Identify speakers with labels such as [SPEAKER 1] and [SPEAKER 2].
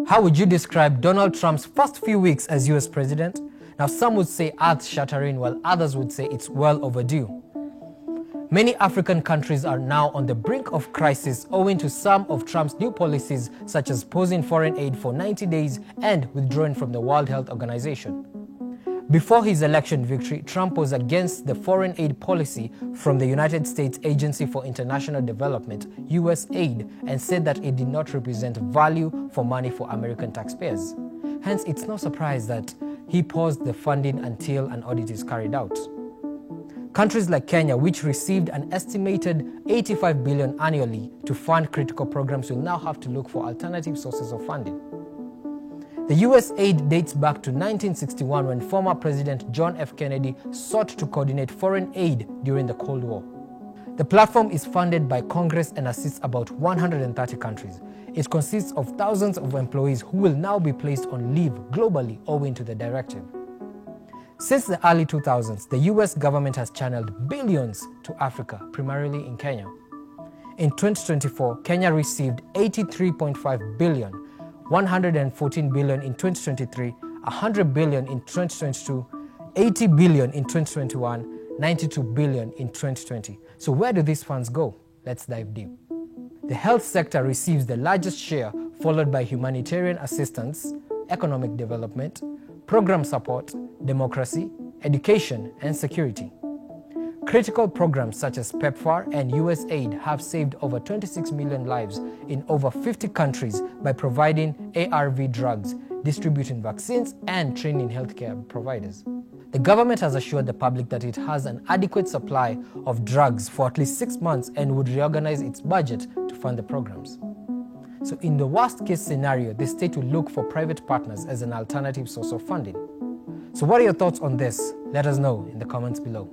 [SPEAKER 1] How would you describe Donald Trump's first few weeks as US president? Now, some would say earth-shattering, while others would say it's well overdue. Many African countries are now on the brink of crisis owing to some of Trump's new policies, such as pausing foreign aid for 90 days and withdrawing from the World Health Organization. Before his election victory, Trump was against the foreign aid policy from the United States Agency for International Development, USAID, and said that it did not represent value for money for American taxpayers. Hence, it's no surprise that he paused the funding until an audit is carried out. Countries like Kenya, which received an estimated $85 billion annually to fund critical programs, will now have to look for alternative sources of funding. The US aid dates back to 1961 when former President John F. Kennedy sought to coordinate foreign aid during the Cold War. The platform is funded by Congress and assists about 130 countries. It consists of thousands of employees who will now be placed on leave globally owing to the directive. Since the early 2000s, the US government has channeled billions to Africa, primarily in Kenya. In 2024, Kenya received $83.5 billion, $114 billion in 2023, $100 billion in 2022, $80 billion in 2021, $92 billion in 2020. So where do these funds go? Let's dive deep. The health sector receives the largest share, followed by humanitarian assistance, economic development, program support, democracy, education, and security. Critical programs such as PEPFAR and USAID have saved over 26 million lives in over 50 countries by providing ARV drugs, distributing vaccines, and training healthcare providers. The government has assured the public that it has an adequate supply of drugs for at least 6 months and would reorganize its budget to fund the programs. So in the worst case scenario, the state will look for private partners as an alternative source of funding. So what are your thoughts on this? Let us know in the comments below.